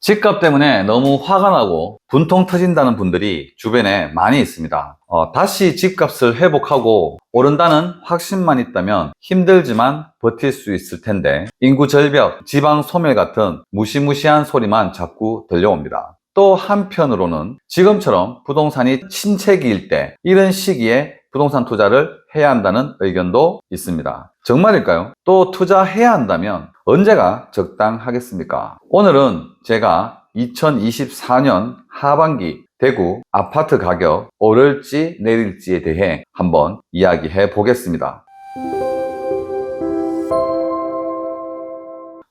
집값 때문에 너무 화가 나고 분통 터진다는 분들이 주변에 많이 있습니다. 다시 집값을 회복하고 오른다는 확신만 있다면 힘들지만 버틸 수 있을 텐데 인구 절벽, 지방 소멸 같은 무시무시한 소리만 자꾸 들려옵니다. 또 한편으로는 지금처럼 부동산이 침체기일 때 이런 시기에 부동산 투자를 해야 한다는 의견도 있습니다. 정말일까요? 또 투자해야 한다면 언제가 적당하겠습니까? 오늘은 제가 2024년 하반기 대구 아파트 가격 오를지 내릴지에 대해 한번 이야기해 보겠습니다.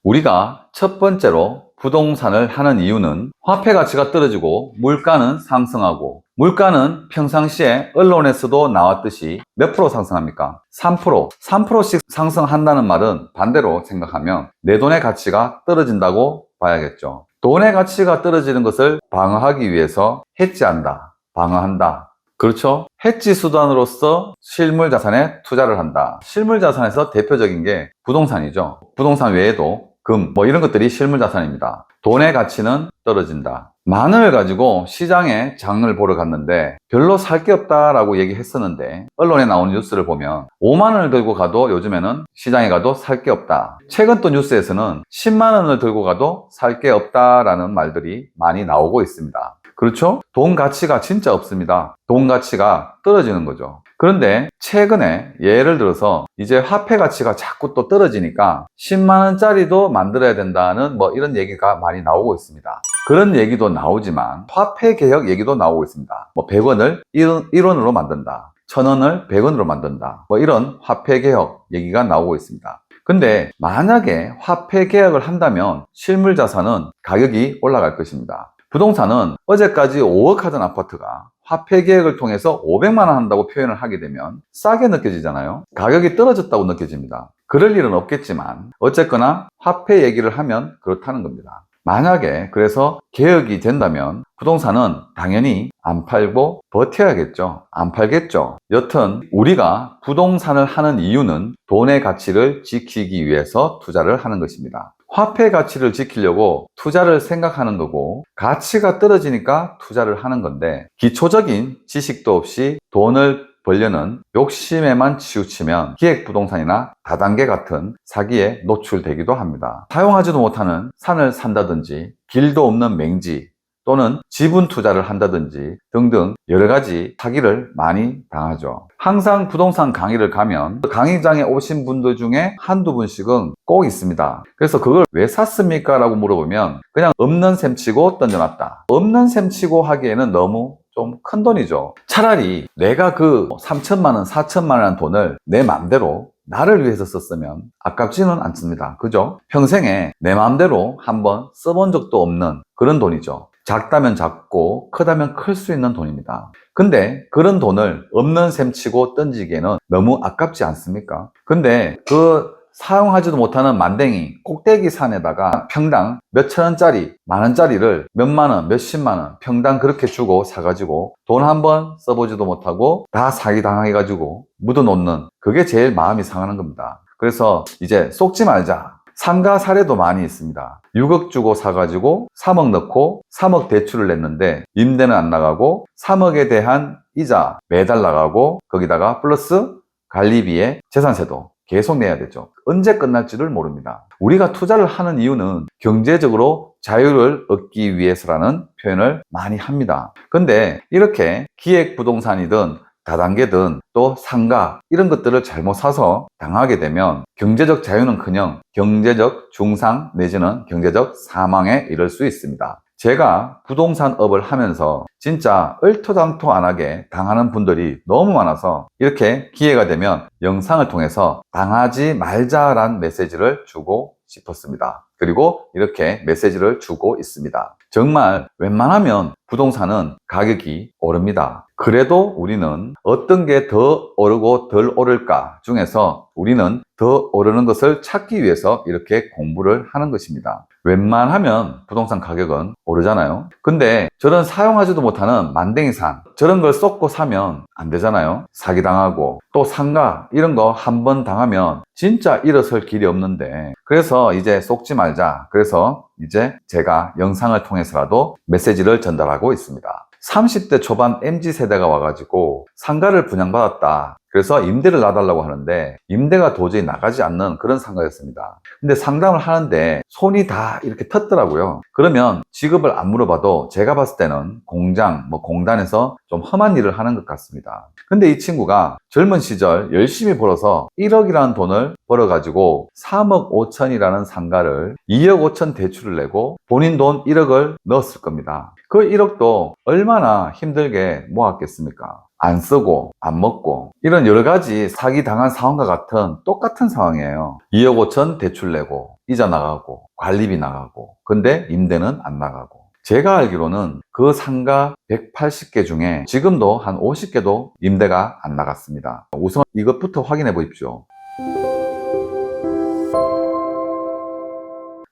우리가 첫 번째로 부동산을 하는 이유는 화폐 가치가 떨어지고 물가는 상승하고, 물가는 평상시에 언론에서도 나왔듯이 몇 프로 상승합니까? 3%. 3%씩 상승한다는 말은 반대로 생각하면 내 돈의 가치가 떨어진다고 봐야겠죠. 돈의 가치가 떨어지는 것을 방어하기 위해서 해지한다, 방어한다. 그렇죠? 해지 수단으로서 실물 자산에 투자를 한다. 실물 자산에서 대표적인 게 부동산이죠. 부동산 외에도 금, 이런 것들이 실물 자산입니다. 돈의 가치는 떨어진다. 만 원을 가지고 시장에 장을 보러 갔는데 별로 살 게 없다라고 얘기했었는데 언론에 나오는 뉴스를 보면 5만 원을 들고 가도 요즘에는 시장에 가도 살 게 없다. 최근 또 뉴스에서는 10만 원을 들고 가도 살 게 없다라는 말들이 많이 나오고 있습니다. 그렇죠? 돈 가치가 진짜 없습니다. 돈 가치가 떨어지는 거죠. 그런데 최근에 예를 들어서 이제 화폐 가치가 자꾸 또 떨어지니까 10만 원짜리도 만들어야 된다는 이런 얘기가 많이 나오고 있습니다. 그런 얘기도 나오지만 화폐 개혁 얘기도 나오고 있습니다. 100원을 1원으로 만든다. 1000원을 100원으로 만든다. 이런 화폐 개혁 얘기가 나오고 있습니다. 근데 만약에 화폐 개혁을 한다면 실물 자산은 가격이 올라갈 것입니다. 부동산은 어제까지 5억 하던 아파트가 화폐 개혁을 통해서 500만 원 한다고 표현을 하게 되면 싸게 느껴지잖아요. 가격이 떨어졌다고 느껴집니다. 그럴 일은 없겠지만 어쨌거나 화폐 얘기를 하면 그렇다는 겁니다. 만약에 그래서 개혁이 된다면 부동산은 당연히 안 팔고 버텨야겠죠. 안 팔겠죠. 여튼 우리가 부동산을 하는 이유는 돈의 가치를 지키기 위해서 투자를 하는 것입니다. 화폐 가치를 지키려고 투자를 생각하는 거고, 가치가 떨어지니까 투자를 하는 건데 기초적인 지식도 없이 돈을 벌려는 욕심에만 치우치면 기획부동산이나 다단계 같은 사기에 노출되기도 합니다. 사용하지도 못하는 산을 산다든지 길도 없는 맹지 또는 지분 투자를 한다든지 등등 여러 가지 사기를 많이 당하죠. 항상 부동산 강의를 가면 강의장에 오신 분들 중에 한두 분씩은 꼭 있습니다. 그래서 그걸 왜 샀습니까? 라고 물어보면 그냥 없는 셈 치고 던져놨다. 없는 셈 치고 하기에는 너무 좀 큰 돈이죠. 차라리 내가 그 3천만 원, 4천만 원 돈을 내 맘대로 나를 위해서 썼으면 아깝지는 않습니다. 그죠? 평생에 내 맘대로 한번 써본 적도 없는 그런 돈이죠. 작다면 작고 크다면 클 수 있는 돈입니다. 근데 그런 돈을 없는 셈 치고 던지기에는 너무 아깝지 않습니까? 근데 그 사용하지도 못하는 만댕이 꼭대기 산에다가 평당 몇천 원짜리, 만 원짜리를 몇만 원, 몇십만 원 평당 그렇게 주고 사가지고 돈 한 번 써보지도 못하고 다 사기당해가지고 묻어놓는, 그게 제일 마음이 상하는 겁니다. 그래서 이제 속지 말자. 상가 사례도 많이 있습니다. 6억 주고 사가지고 3억 넣고 3억 대출을 냈는데 임대는 안 나가고 3억에 대한 이자 매달 나가고 거기다가 플러스 관리비에 재산세도 계속 내야 되죠. 언제 끝날지를 모릅니다. 우리가 투자를 하는 이유는 경제적으로 자유를 얻기 위해서라는 표현을 많이 합니다. 근데 이렇게 기획부동산이든 다단계든 또 상가 이런 것들을 잘못 사서 당하게 되면 경제적 자유는커녕 경제적 중상 내지는 경제적 사망에 이를 수 있습니다. 제가 부동산업을 하면서 진짜 얼토당토 안 하게 당하는 분들이 너무 많아서 이렇게 기회가 되면 영상을 통해서 당하지 말자란 메시지를 주고 싶었습니다. 그리고 이렇게 메시지를 주고 있습니다. 정말 웬만하면 부동산은 가격이 오릅니다. 그래도 우리는 어떤 게 더 오르고 덜 오를까 중에서 우리는 더 오르는 것을 찾기 위해서 이렇게 공부를 하는 것입니다. 웬만하면 부동산 가격은 오르잖아요. 근데 저런 사용하지도 못하는 만댕이산, 저런 걸 쏟고 사면 안 되잖아요. 사기당하고 또 상가 이런 거 한 번 당하면 진짜 일어설 길이 없는데, 그래서 이제 쏟지 말자. 그래서 이제 제가 영상을 통해서라도 메시지를 전달하고 있습니다. 30대 초반 MZ세대가 와가지고 상가를 분양받았다. 그래서 임대를 놔달라고 하는데 임대가 도저히 나가지 않는 그런 상가였습니다. 근데 상담을 하는데 손이 다 이렇게 텄더라고요. 그러면 직업을 안 물어봐도 제가 봤을 때는 공장, 공단에서 좀 험한 일을 하는 것 같습니다. 근데 이 친구가 젊은 시절 열심히 벌어서 1억이라는 돈을 벌어가지고 3억 5천이라는 상가를 2억 5천 대출을 내고 본인 돈 1억을 넣었을 겁니다. 그 1억도 얼마나 힘들게 모았겠습니까? 안 쓰고 안 먹고 이런 여러 가지 사기 당한 상황과 같은 똑같은 상황이에요. 2억 5천 대출 내고 이자 나가고 관리비 나가고 근데 임대는 안 나가고. 제가 알기로는 그 상가 180개 중에 지금도 한 50개도 임대가 안 나갔습니다. 우선 이것부터 확인해 보십시오.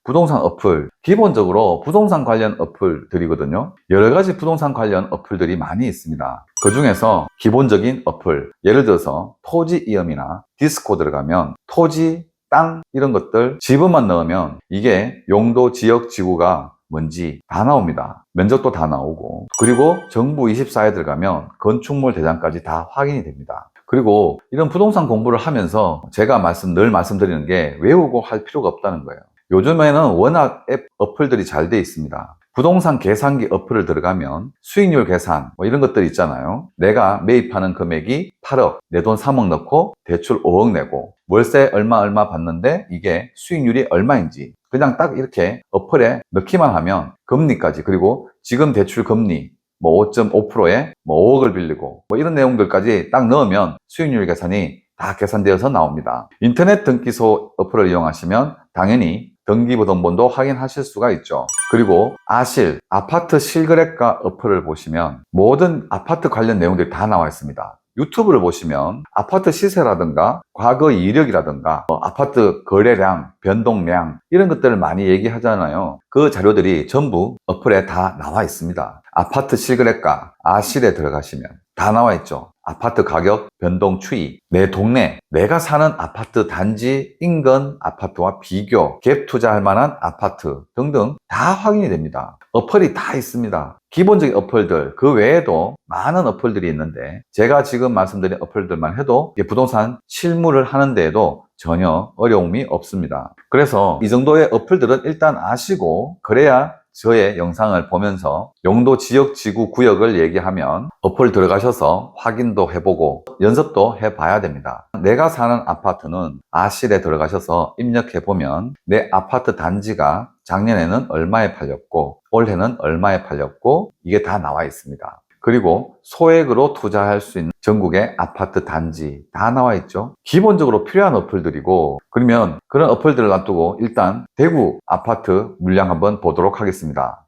부동산 어플, 기본적으로 부동산 관련 어플들이거든요. 여러 가지 부동산 관련 어플들이 많이 있습니다. 그 중에서 기본적인 어플, 예를 들어서 토지이음이나 디스코 들어가면 토지, 땅 이런 것들 지분만 넣으면 이게 용도, 지역, 지구가 뭔지 다 나옵니다. 면적도 다 나오고, 그리고 정부 24에 들어가면 건축물 대장까지 다 확인이 됩니다. 그리고 이런 부동산 공부를 하면서 제가 늘 말씀드리는 게 외우고 할 필요가 없다는 거예요. 요즘에는 워낙 앱 어플들이 잘 돼 있습니다. 부동산 계산기 어플을 들어가면 수익률 계산 이런 것들이 있잖아요. 내가 매입하는 금액이 8억, 내 돈 3억 넣고 대출 5억 내고 월세 얼마 받는데 이게 수익률이 얼마인지 그냥 딱 이렇게 어플에 넣기만 하면 금리까지, 그리고 지금 대출 금리 5.5%에 5억을 빌리고 이런 내용들까지 딱 넣으면 수익률 계산이 다 계산되어서 나옵니다. 인터넷 등기소 어플을 이용하시면 당연히 등기부등본도 확인하실 수가 있죠. 그리고 아실, 아파트 실거래가 어플을 보시면 모든 아파트 관련 내용들이 다 나와 있습니다. 유튜브를 보시면 아파트 시세라든가 과거 이력이라든가 아파트 거래량, 변동량 이런 것들을 많이 얘기하잖아요. 그 자료들이 전부 어플에 다 나와 있습니다. 아파트 실거래가 아실에 들어가시면 다 나와 있죠. 아파트 가격 변동 추이, 내 동네, 내가 사는 아파트 단지 인근 아파트와 비교, 갭 투자할 만한 아파트 등등 다 확인이 됩니다. 어플이 다 있습니다. 기본적인 어플들, 그 외에도 많은 어플들이 있는데 제가 지금 말씀드린 어플들만 해도 부동산 실무를 하는 데에도 전혀 어려움이 없습니다. 그래서 이 정도의 어플들은 일단 아시고, 그래야 저의 영상을 보면서 용도, 지역, 지구, 구역을 얘기하면 어플 들어가셔서 확인도 해보고 연습도 해봐야 됩니다. 내가 사는 아파트는 아실에 들어가셔서 입력해보면 내 아파트 단지가 작년에는 얼마에 팔렸고 올해는 얼마에 팔렸고 이게 다 나와 있습니다. 그리고 소액으로 투자할 수 있는 전국의 아파트 단지 다 나와 있죠. 기본적으로 필요한 어플들이고, 그러면 그런 어플들을 놔두고 일단 대구 아파트 물량 한번 보도록 하겠습니다.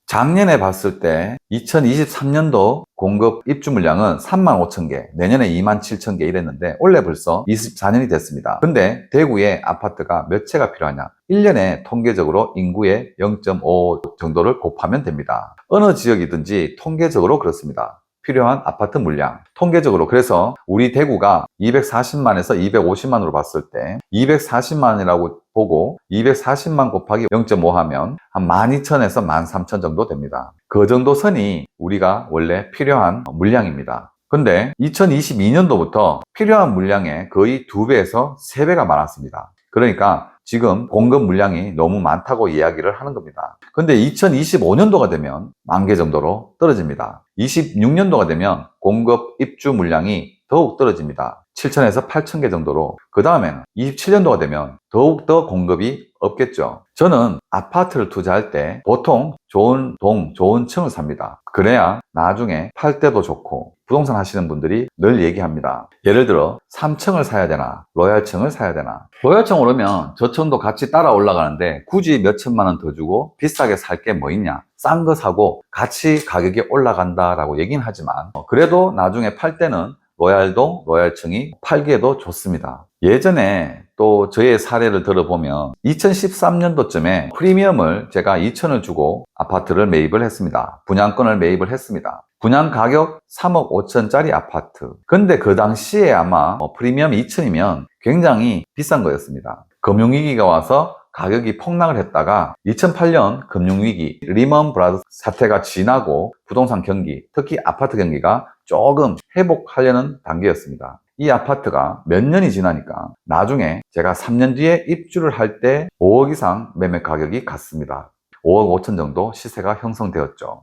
작년에 봤을 때 2023년도 공급 입주 물량은 35,000개, 내년에 27,000개 이랬는데 올해 벌써 24년이 됐습니다. 근데 대구에 아파트가 몇 채가 필요하냐? 1년에 통계적으로 인구의 0.5 정도를 곱하면 됩니다. 어느 지역이든지 통계적으로 그렇습니다. 필요한 아파트 물량 통계적으로. 그래서 우리 대구가 240만에서 250만으로 봤을 때 240만이라고 보고 240만 곱하기 0.5 하면 한 12,000에서 13,000 정도 됩니다. 그 정도 선이 우리가 원래 필요한 물량입니다. 근데 2022년도부터 필요한 물량의 거의 2배에서 3배가 많았습니다. 그러니까 지금 공급 물량이 너무 많다고 이야기를 하는 겁니다. 근데 2025년도가 되면 10,000개 정도로 떨어집니다. 26년도가 되면 공급 입주 물량이 더욱 떨어집니다. 7,000에서 8,000개 정도로. 그 다음에는 27년도가 되면 더욱더 공급이 없겠죠. 저는 아파트를 투자할 때 보통 좋은 동, 좋은 층을 삽니다. 그래야 나중에 팔 때도 좋고, 부동산 하시는 분들이 늘 얘기합니다. 예를 들어 3층을 사야 되나 로얄층을 사야 되나. 로얄층 오르면 저층도 같이 따라 올라가는데 굳이 몇 천만 원 더 주고 비싸게 살 게 뭐 있냐. 싼 거 사고 같이 가격이 올라간다라고 얘기는 하지만 그래도 나중에 팔 때는 로얄동, 로얄층이 팔기에도 좋습니다. 예전에 또 저의 사례를 들어보면 2013년도쯤에 프리미엄을 제가 2천을 주고 아파트를 매입을 했습니다. 분양권을 매입을 했습니다. 분양 가격 3억 5천짜리 아파트. 근데 그 당시에 아마 프리미엄 2천이면 굉장히 비싼 거였습니다. 금융위기가 와서 가격이 폭락을 했다가 2008년 금융위기 리먼 브라더스 사태가 지나고 부동산 경기, 특히 아파트 경기가 조금 회복하려는 단계였습니다. 이 아파트가 몇 년이 지나니까 나중에 제가 3년 뒤에 입주를 할 때 5억 이상 매매 가격이 갔습니다. 5억 5천 정도 시세가 형성되었죠.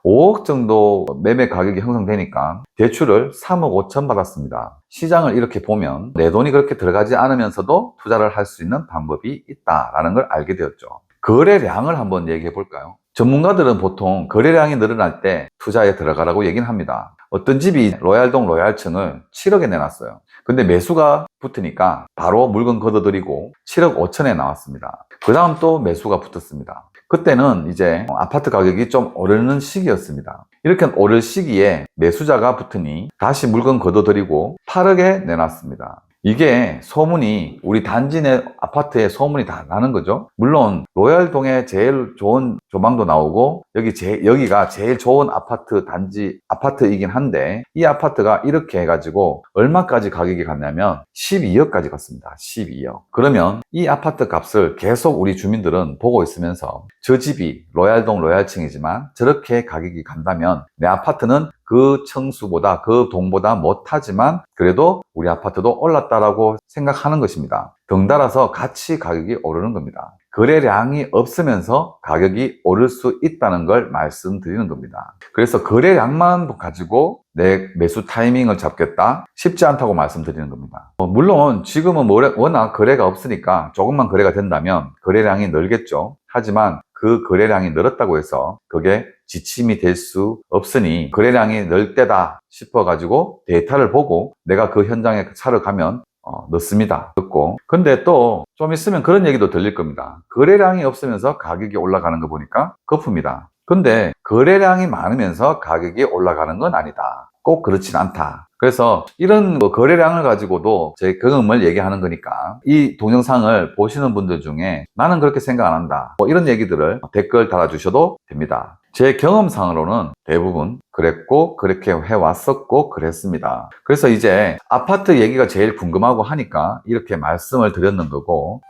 5억 정도 매매 가격이 형성되니까 대출을 3억 5천 받았습니다. 시장을 이렇게 보면 내 돈이 그렇게 들어가지 않으면서도 투자를 할 수 있는 방법이 있다라는 걸 알게 되었죠. 거래량을 한번 얘기해 볼까요? 전문가들은 보통 거래량이 늘어날 때 투자에 들어가라고 얘기는 합니다. 어떤 집이 로얄동 로얄층을 7억에 내놨어요. 근데 매수가 붙으니까 바로 물건 걷어들이고 7억 5천에 나왔습니다. 그 다음 또 매수가 붙었습니다. 그때는 이제 아파트 가격이 좀 오르는 시기였습니다. 이렇게 오를 시기에 매수자가 붙으니 다시 물건 걷어들이고 8억에 내놨습니다. 이게 소문이 우리 단지 내 아파트에 소문이 다 나는 거죠. 물론 로얄동에 제일 좋은 조망도 나오고 여기가 제일 좋은 아파트 단지 아파트이긴 한데 이 아파트가 이렇게 해가지고 얼마까지 가격이 갔냐면 12억까지 갔습니다. 12억. 그러면 이 아파트 값을 계속 우리 주민들은 보고 있으면서 저 집이 로얄동 로얄층이지만 저렇게 가격이 간다면 내 아파트는 그 층수보다 그 동보다 못하지만 그래도 우리 아파트도 올랐다라고 생각하는 것입니다. 덩달아서 같이 가격이 오르는 겁니다. 거래량이 없으면서 가격이 오를 수 있다는 걸 말씀드리는 겁니다. 그래서 거래량만 가지고 내 매수 타이밍을 잡겠다? 쉽지 않다고 말씀드리는 겁니다. 물론 지금은 워낙 거래가 없으니까 조금만 거래가 된다면 거래량이 늘겠죠. 하지만 그 거래량이 늘었다고 해서 그게 지침이 될 수 없으니 거래량이 늘 때다 싶어가지고 데이터를 보고 내가 그 현장에 차를 가면 넣습니다. 넣고. 근데 또 좀 있으면 그런 얘기도 들릴 겁니다. 거래량이 없으면서 가격이 올라가는 거 보니까 거품이다. 근데 거래량이 많으면서 가격이 올라가는 건 아니다. 꼭 그렇진 않다. 그래서 이런 거래량을 가지고도 제 경험을 얘기하는 거니까 이 동영상을 보시는 분들 중에 나는 그렇게 생각 안 한다. 이런 얘기들을 댓글 달아주셔도 됩니다. 제 경험상으로는 대부분 그랬고 그렇게 해왔었고 그랬습니다. 그래서 이제 아파트 얘기가 제일 궁금하고 하니까 이렇게 말씀을 드렸는 거고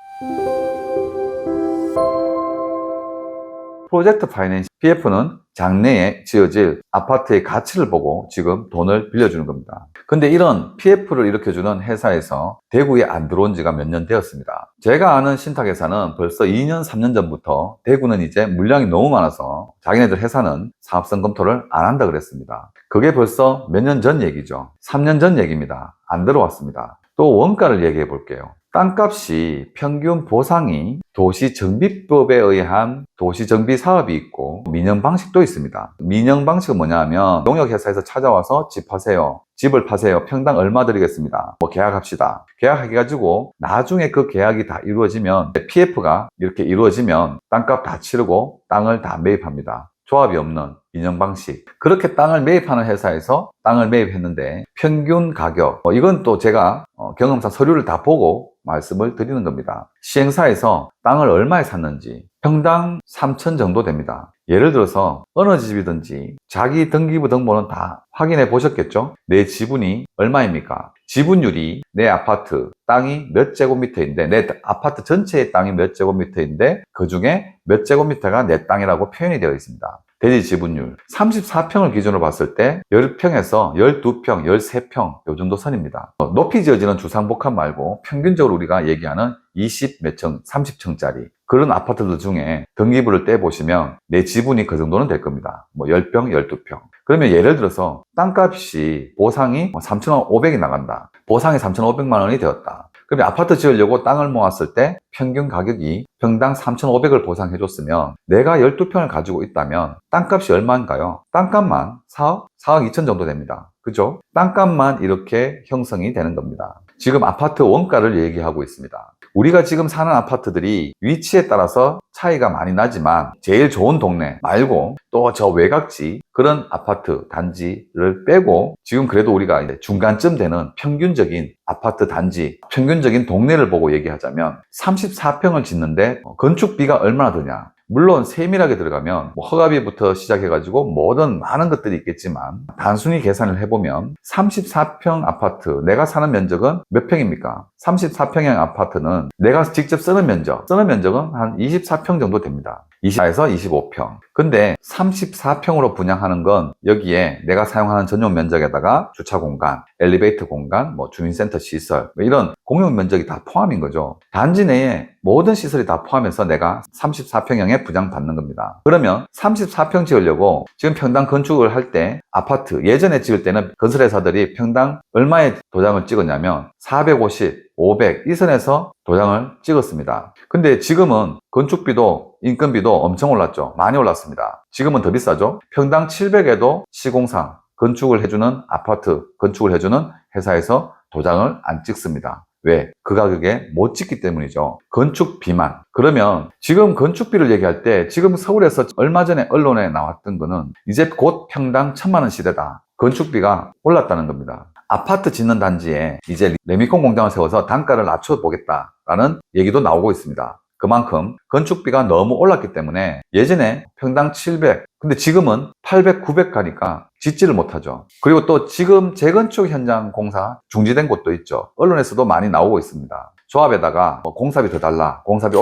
프로젝트 파이낸싱 PF는 장래에 지어질 아파트의 가치를 보고 지금 돈을 빌려주는 겁니다. 근데 이런 PF를 일으켜주는 회사에서 대구에 안 들어온 지가 몇 년 되었습니다. 제가 아는 신탁회사는 벌써 2년, 3년 전부터 대구는 이제 물량이 너무 많아서 자기네들 회사는 사업성 검토를 안 한다 그랬습니다. 그게 벌써 몇 년 전 얘기죠. 3년 전 얘기입니다. 안 들어왔습니다. 또 원가를 얘기해 볼게요. 땅값이 평균 보상이 도시정비법에 의한 도시정비 사업이 있고 민영방식도 있습니다. 민영방식은 뭐냐 하면 농협회사에서 찾아와서 집 파세요. 집을 파세요. 평당 얼마 드리겠습니다. 계약합시다. 계약해가지고 나중에 그 계약이 다 이루어지면 PF가 이렇게 이루어지면 땅값 다 치르고 땅을 다 매입합니다. 조합이 없는 민영방식. 그렇게 땅을 매입하는 회사에서 땅을 매입했는데 평균 가격 이건 또 제가 경험상 서류를 다 보고 말씀을 드리는 겁니다. 시행사에서 땅을 얼마에 샀는지 평당 3천 정도 됩니다. 예를 들어서 어느 집이든지 자기 등기부 등본은 다 확인해 보셨겠죠? 내 지분이 얼마입니까? 지분율이 내 아파트 땅이 몇 제곱미터인데 내 아파트 전체의 땅이 몇 제곱미터인데 그 중에 몇 제곱미터가 내 땅이라고 표현이 되어 있습니다. 대지 지분율 34평을 기준으로 봤을 때 10평에서 12평, 13평 요 정도 선입니다. 높이 지어지는 주상복합 말고 평균적으로 우리가 얘기하는 20 몇 층, 30층짜리 그런 아파트들 중에 등기부를 떼보시면 내 지분이 그 정도는 될 겁니다. 10평, 12평. 그러면 예를 들어서 땅값이 보상이 3,500이 나간다. 보상이 3,500만 원이 되었다. 그러면 아파트 지으려고 땅을 모았을 때 평균 가격이 평당 3,500을 보상해 줬으면 내가 12평을 가지고 있다면 땅값이 얼마인가요? 땅값만 4억? 4억 2천 정도 됩니다. 그죠? 땅값만 이렇게 형성이 되는 겁니다. 지금 아파트 원가를 얘기하고 있습니다. 우리가 지금 사는 아파트들이 위치에 따라서 차이가 많이 나지만 제일 좋은 동네 말고 또 저 외곽지 그런 아파트 단지를 빼고 지금 그래도 우리가 이제 중간쯤 되는 평균적인 아파트 단지, 평균적인 동네를 보고 얘기하자면 34평을 짓는데 건축비가 얼마나 드냐? 물론 세밀하게 들어가면 허가비부터 시작해가지고 모든 많은 것들이 있겠지만 단순히 계산을 해보면 34평 아파트, 내가 사는 면적은 몇 평입니까? 34평형 아파트는 내가 직접 쓰는 면적은 한 24평 정도 됩니다. 24에서 25평. 근데 34평으로 분양하는 건 여기에 내가 사용하는 전용 면적에다가 주차 공간, 엘리베이터 공간, 주민센터 시설 이런 공용 면적이 다 포함인 거죠. 단지 내에 모든 시설이 다 포함해서 내가 34평형에 분양받는 겁니다. 그러면 34평 지으려고 지금 평당 건축을 할 때 아파트 예전에 지을 때는 건설회사들이 평당 얼마에 도장을 찍었냐면 450, 500 이 선에서 도장을 찍었습니다. 근데 지금은 건축비도 인건비도 엄청 올랐죠. 많이 올랐습니다. 지금은 더 비싸죠. 평당 700에도 시공사 건축을 해주는 아파트 건축을 해주는 회사에서 도장을 안 찍습니다. 왜? 그 가격에 못 찍기 때문이죠. 건축비만. 그러면 지금 건축비를 얘기할 때 지금 서울에서 얼마 전에 언론에 나왔던 거는 이제 곧 평당 1,000만 원 시대다. 건축비가 올랐다는 겁니다. 아파트 짓는 단지에 이제 레미콘 공장을 세워서 단가를 낮춰보겠다라는 얘기도 나오고 있습니다. 그만큼 건축비가 너무 올랐기 때문에 예전에 평당 700, 근데 지금은 800, 900 가니까 짓지를 못하죠. 그리고 또 지금 재건축 현장 공사 중지된 곳도 있죠. 언론에서도 많이 나오고 있습니다. 조합에다가 공사비 더 달라. 공사비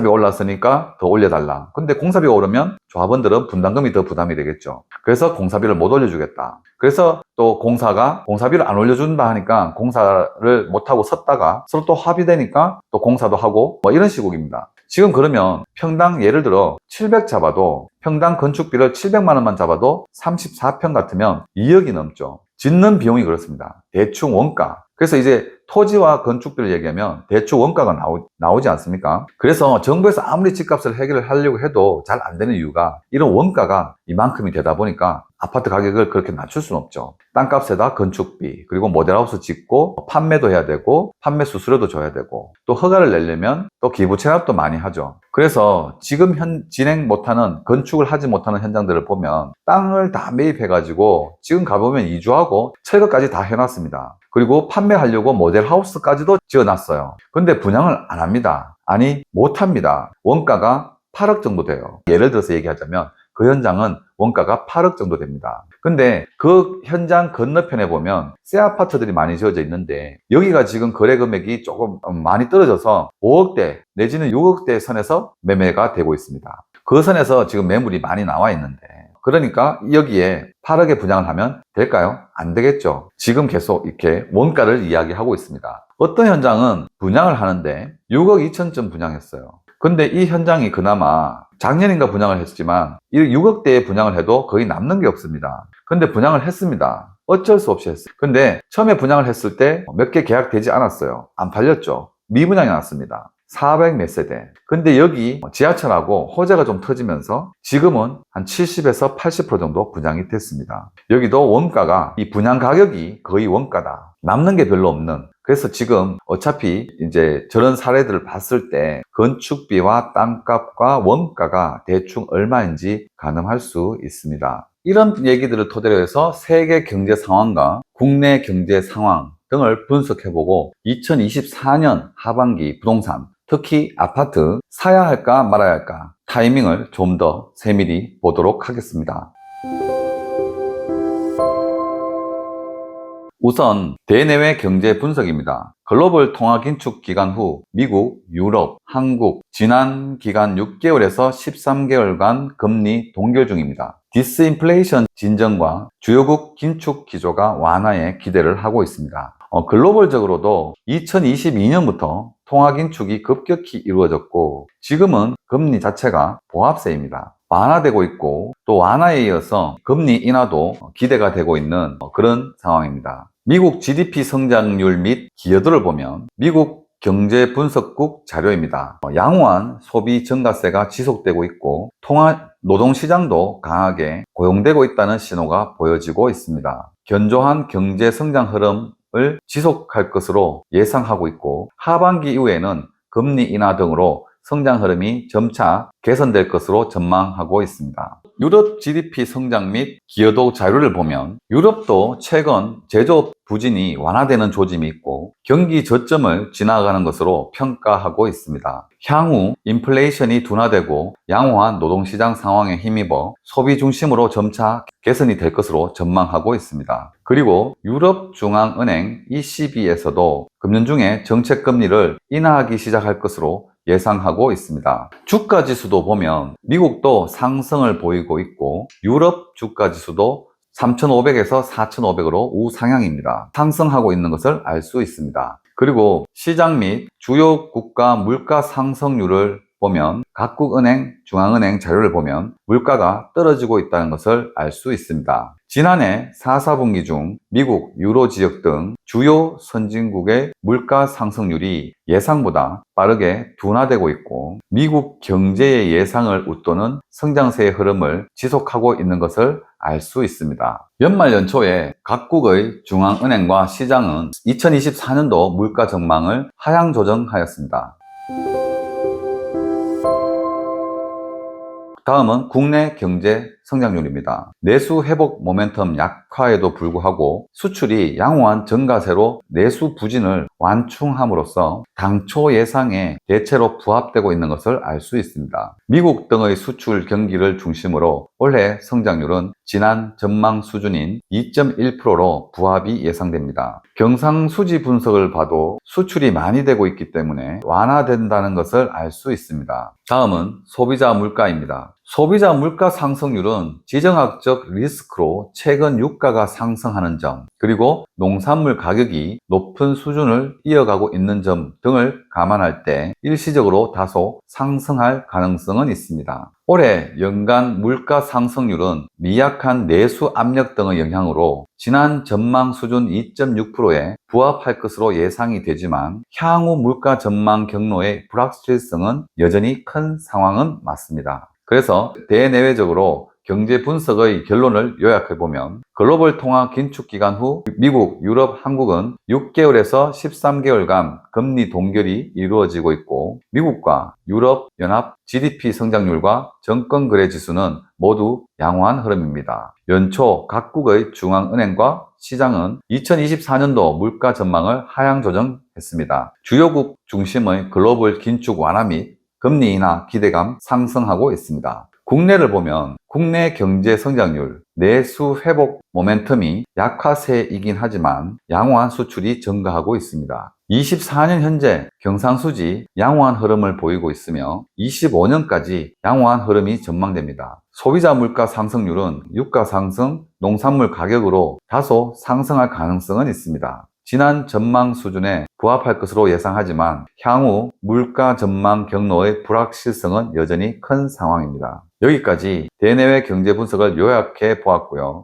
올랐으니까 더 올려달라. 근데 공사비가 오르면 조합원들은 분담금이 더 부담이 되겠죠. 그래서 공사비를 못 올려주겠다. 그래서 또 공사비를 안 올려준다 하니까 공사를 못하고 섰다가 서로 또 합의되니까 또 공사도 하고 이런 시국입니다. 지금 그러면 평당 예를 들어 700 잡아도 평당 건축비를 700만 원만 잡아도 34평 같으면 2억이 넘죠. 짓는 비용이 그렇습니다. 대충 원가. 그래서 이제 토지와 건축비를 얘기하면 대충 원가가 나오지 않습니까? 그래서 정부에서 아무리 집값을 해결을 하려고 해도 잘 안 되는 이유가 이런 원가가 이만큼이 되다 보니까 아파트 가격을 그렇게 낮출 수는 없죠. 땅값에다 건축비, 그리고 모델하우스 짓고 판매도 해야 되고 판매 수수료도 줘야 되고 또 허가를 내려면 또 기부 체납도 많이 하죠. 그래서 지금 진행 못하는 건축을 하지 못하는 현장들을 보면 땅을 다 매입해가지고 지금 가보면 이주하고 철거까지 다 해놨습니다. 그리고 판매하려고 모델하우스까지도 지어놨어요. 근데 분양을 안 합니다. 아니 못합니다. 원가가 8억 정도 돼요. 예를 들어서 얘기하자면 그 현장은 원가가 8억 정도 됩니다. 근데 그 현장 건너편에 보면 새 아파트들이 많이 지어져 있는데 여기가 지금 거래 금액이 조금 많이 떨어져서 5억대 내지는 6억대 선에서 매매가 되고 있습니다. 그 선에서 지금 매물이 많이 나와 있는데 그러니까 여기에 8억에 분양을 하면 될까요? 안 되겠죠. 지금 계속 이렇게 원가를 이야기하고 있습니다. 어떤 현장은 분양을 하는데 6억 2천쯤 분양했어요. 근데 이 현장이 그나마 작년인가 분양을 했지만 이 6억대에 분양을 해도 거의 남는 게 없습니다. 근데 분양을 했습니다. 어쩔 수 없이 했어요. 근데 처음에 분양을 했을 때 몇 개 계약되지 않았어요. 안 팔렸죠. 미분양이 났습니다. 400 몇 세대. 근데 여기 지하철하고 호재가 좀 터지면서 지금은 한 70에서 80% 정도 분양이 됐습니다. 여기도 원가가 이 분양 가격이 거의 원가다. 남는 게 별로 없는. 그래서 지금 어차피 이제 저런 사례들을 봤을 때 건축비와 땅값과 원가가 대충 얼마인지 가늠할 수 있습니다. 이런 얘기들을 토대로 해서 세계 경제 상황과 국내 경제 상황 등을 분석해보고 2024년 하반기 부동산, 특히 아파트 사야 할까 말아야 할까 타이밍을 좀 더 세밀히 보도록 하겠습니다. 우선 대내외 경제 분석입니다. 글로벌 통화 긴축 기간 후 미국, 유럽, 한국 지난 기간 6개월에서 13개월간 금리 동결 중입니다. 디스인플레이션 진정과 주요국 긴축 기조가 완화에 기대를 하고 있습니다. 글로벌적으로도 2022년부터 통화 긴축이 급격히 이루어졌고 지금은 금리 자체가 보합세입니다. 완화되고 있고 또 완화에 이어서 금리 인하도 기대가 되고 있는 그런 상황입니다. 미국 GDP 성장률 및 기여도를 보면 미국 경제분석국 자료입니다. 양호한 소비 증가세가 지속되고 있고 통화 노동시장도 강하게 고용되고 있다는 신호가 보여지고 있습니다. 견조한 경제 성장 흐름 성장률을 지속할 것으로 예상하고 있고, 하반기 이후에는 금리 인하 등으로 성장 흐름이 점차 개선될 것으로 전망하고 있습니다. 유럽 GDP 성장 및 기여도 자료를 보면 유럽도 최근 제조업 부진이 완화되는 조짐이 있고 경기 저점을 지나가는 것으로 평가하고 있습니다. 향후 인플레이션이 둔화되고 양호한 노동시장 상황에 힘입어 소비 중심으로 점차 개선이 될 것으로 전망하고 있습니다. 그리고 유럽중앙은행 ECB에서도 금년 중에 정책금리를 인하하기 시작할 것으로 예상하고 있습니다. 주가 지수도 보면 미국도 상승을 보이고 있고 유럽 주가 지수도 3,500에서 4,500으로 우상향입니다. 상승하고 있는 것을 알 수 있습니다. 그리고 시장 및 주요 국가 물가 상승률을 보면 각국 은행, 중앙은행 자료를 보면 물가가 떨어지고 있다는 것을 알 수 있습니다. 지난해 4, 4분기 중 미국, 유로 지역 등 주요 선진국의 물가 상승률이 예상보다 빠르게 둔화되고 있고 미국 경제의 예상을 웃도는 성장세의 흐름을 지속하고 있는 것을 알 수 있습니다. 연말 연초에 각국의 중앙은행과 시장은 2024년도 물가 전망을 하향 조정하였습니다. 다음은 국내 경제 성장률입니다. 내수 회복 모멘텀 약화에도 불구하고 수출이 양호한 증가세로 내수 부진을 완충함으로써 당초 예상에 대체로 부합되고 있는 것을 알 수 있습니다. 미국 등의 수출 경기를 중심으로 올해 성장률은 지난 전망 수준인 2.1%로 부합이 예상됩니다. 경상수지 분석을 봐도 수출이 많이 되고 있기 때문에 완화된다는 것을 알 수 있습니다. 다음은 소비자 물가입니다. 소비자 물가 상승률은 지정학적 리스크로 최근 유가가 상승하는 점, 그리고 농산물 가격이 높은 수준을 이어가고 있는 점 등을 감안할 때 일시적으로 다소 상승할 가능성은 있습니다. 올해 연간 물가 상승률은 미약한 내수 압력 등의 영향으로 지난 전망 수준 2.6%에 부합할 것으로 예상이 되지만 향후 물가 전망 경로의 불확실성은 여전히 큰 상황은 맞습니다. 그래서 대내외적으로 경제 분석의 결론을 요약해보면 글로벌 통화 긴축 기간 후 미국, 유럽, 한국은 6개월에서 13개월간 금리 동결이 이루어지고 있고 미국과 유럽 연합 GDP 성장률과 정권 거래 지수는 모두 양호한 흐름입니다. 연초 각국의 중앙은행과 시장은 2024년도 물가 전망을 하향 조정했습니다. 주요국 중심의 글로벌 긴축 완화 및 금리 인하 기대감 상승하고 있습니다. 국내를 보면 국내 경제 성장률, 내수 회복 모멘텀이 약화세이긴 하지만 양호한 수출이 증가하고 있습니다. 24년 현재 경상수지 양호한 흐름을 보이고 있으며 25년까지 양호한 흐름이 전망됩니다. 소비자 물가 상승률은 유가 상승, 농산물 가격으로 다소 상승할 가능성은 있습니다. 지난 전망 수준에 부합할 것으로 예상하지만 향후 물가 전망 경로의 불확실성은 여전히 큰 상황입니다. 여기까지 대내외 경제 분석을 요약해 보았고요.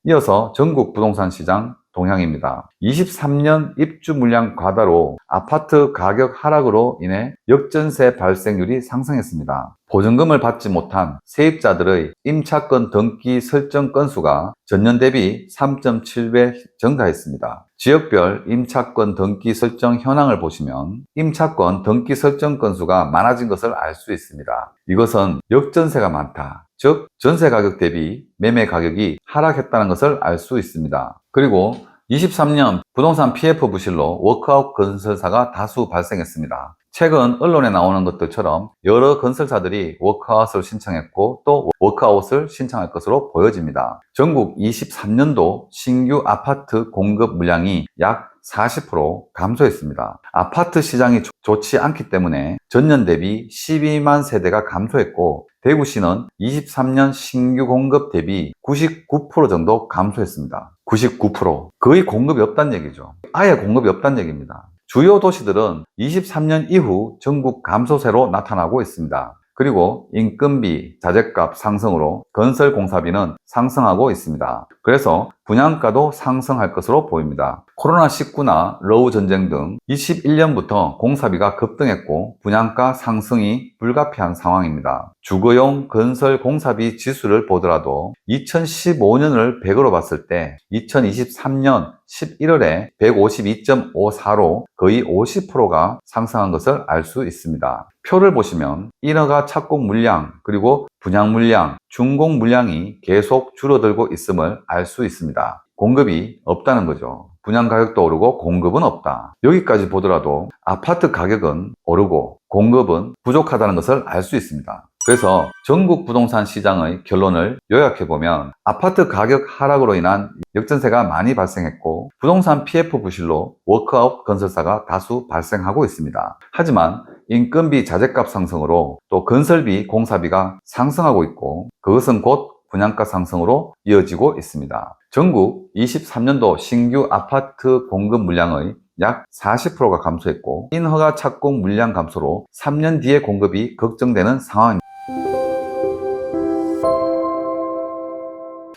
이어서 전국 부동산 시장 동향입니다. 23년 입주 물량 과다로 아파트 가격 하락으로 인해 역전세 발생률이 상승했습니다. 보증금을 받지 못한 세입자들의 임차권 등기 설정 건수가 전년 대비 3.7배 증가했습니다. 지역별 임차권 등기 설정 현황을 보시면 임차권 등기 설정 건수가 많아진 것을 알 수 있습니다. 이것은 역전세가 많다. 즉 전세 가격 대비 매매 가격이 하락했다는 것을 알 수 있습니다. 그리고 23년 부동산 PF 부실로 워크아웃 건설사가 다수 발생했습니다. 최근 언론에 나오는 것들처럼 여러 건설사들이 워크아웃을 신청했고 또 워크아웃을 신청할 것으로 보여집니다. 전국 23년도 신규 아파트 공급 물량이 약 40% 감소했습니다. 아파트 시장이 좋지 않기 때문에 전년 대비 12만 세대가 감소했고 대구시는 23년 신규 공급 대비 99% 정도 감소했습니다. 99%. 거의 공급이 없다는 얘기죠. 아예 공급이 없다는 얘기입니다. 주요 도시들은 23년 이후 전국 감소세로 나타나고 있습니다. 그리고 인건비, 자재값 상승으로 건설 공사비는 상승하고 있습니다. 그래서 분양가도 상승할 것으로 보입니다. 코로나19나 러우 전쟁 등 21년부터 공사비가 급등했고 분양가 상승이 불가피한 상황입니다. 주거용 건설 공사비 지수를 보더라도 2015년을 100으로 봤을 때 2023년 11월에 152.54로 거의 50%가 상승한 것을 알 수 있습니다. 표를 보시면 인허가 착공 물량 그리고 분양 물량, 준공 물량이 계속 줄어들고 있음을 알 수 있습니다. 공급이 없다는 거죠. 분양 가격도 오르고 공급은 없다. 여기까지 보더라도 아파트 가격은 오르고 공급은 부족하다는 것을 알 수 있습니다. 그래서 전국 부동산 시장의 결론을 요약해보면 아파트 가격 하락으로 인한 역전세가 많이 발생했고 부동산 PF 부실로 워크아웃 건설사가 다수 발생하고 있습니다. 하지만 인건비 자재값 상승으로 또 건설비 공사비가 상승하고 있고 그것은 곧 분양가 상승으로 이어지고 있습니다. 전국 23년도 신규 아파트 공급 물량의 약 40%가 감소했고 인허가 착공 물량 감소로 3년 뒤의 공급이 걱정되는 상황입니다.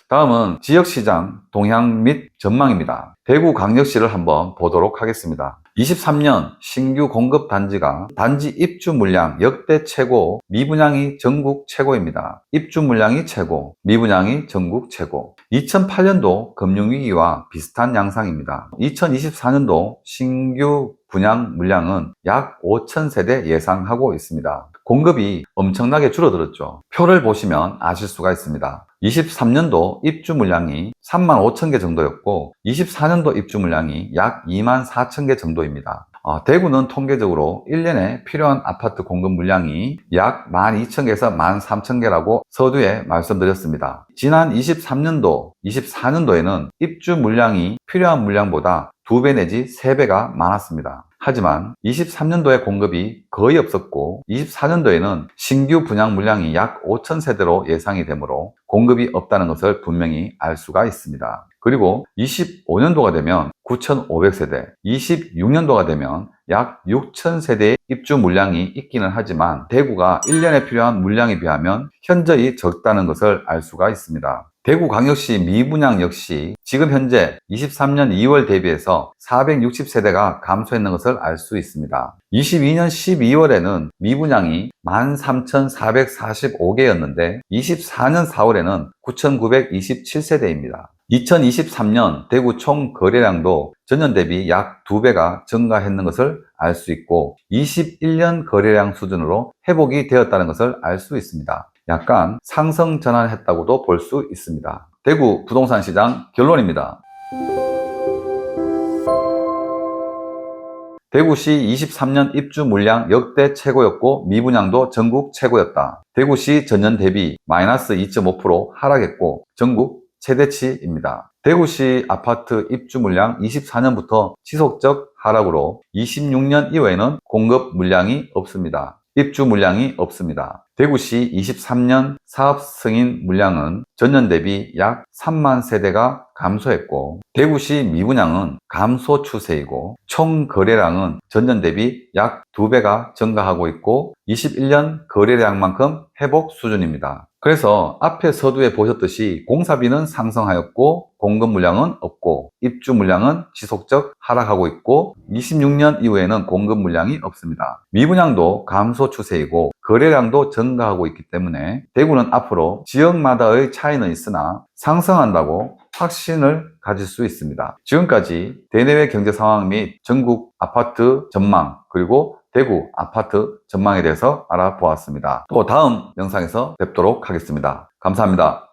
다음은 지역시장 동향 및 전망입니다. 대구광역시를 한번 보도록 하겠습니다. 23년 신규 공급 단지가 단지 입주 물량 역대 최고, 미분양이 전국 최고입니다. 입주 물량이 최고, 미분양이 전국 최고. 2008년도 금융위기와 비슷한 양상입니다. 2024년도 신규 분양 물량은 약 5,000세대 예상하고 있습니다. 공급이 엄청나게 줄어들었죠. 표를 보시면 아실 수가 있습니다. 23년도 입주 물량이 35,000개 정도였고 24년도 입주 물량이 약 24,000개 정도입니다. 대구는 통계적으로 1년에 필요한 아파트 공급 물량이 약 12,000개에서 13,000개라고 서두에 말씀드렸습니다. 지난 23년도, 24년도에는 입주 물량이 필요한 물량보다 2배 내지 3배가 많았습니다. 하지만 23년도에 공급이 거의 없었고 24년도에는 신규 분양 물량이 약 5,000세대로 예상이 되므로 공급이 없다는 것을 분명히 알 수가 있습니다. 그리고 25년도가 되면 9,500세대, 26년도가 되면 약 6,000세대의 입주 물량이 있기는 하지만 대구가 1년에 필요한 물량에 비하면 현저히 적다는 것을 알 수가 있습니다. 대구광역시 미분양 역시 지금 현재 23년 2월 대비해서 460세대가 감소했는 것을 알 수 있습니다. 22년 12월에는 미분양이 13,445개였는데 24년 4월에는 9,927세대입니다. 2023년 대구 총 거래량도 전년 대비 약 2배가 증가했는 것을 알 수 있고 21년 거래량 수준으로 회복이 되었다는 것을 알 수 있습니다. 약간 상승 전환했다고도 볼 수 있습니다. 대구 부동산 시장 결론입니다. 대구시 23년 입주 물량 역대 최고였고 미분양도 전국 최고였다. 대구시 전년 대비 마이너스 2.5% 하락했고 전국 최대치입니다. 대구시 아파트 입주 물량 24년부터 지속적 하락으로 26년 이후에는 공급 물량이 없습니다. 입주 물량이 없습니다. 대구시 23년 사업 승인 물량은 전년 대비 약 3만 세대가 감소했고 대구시 미분양은 감소 추세이고 총 거래량은 전년 대비 약 2배가 증가하고 있고 21년 거래량만큼 회복 수준입니다. 그래서 앞에 서두에 보셨듯이 공사비는 상승하였고 공급 물량은 없고 입주 물량은 지속적 하락하고 있고 26년 이후에는 공급 물량이 없습니다. 미분양도 감소 추세이고 거래량도 증가하고 있기 때문에 대구는 앞으로 지역마다의 차이는 있으나 상승한다고 확신을 가질 수 있습니다. 지금까지 대내외 경제 상황 및 전국 아파트 전망 그리고 대구 아파트 전망에 대해서 알아보았습니다. 또 다음 영상에서 뵙도록 하겠습니다. 감사합니다.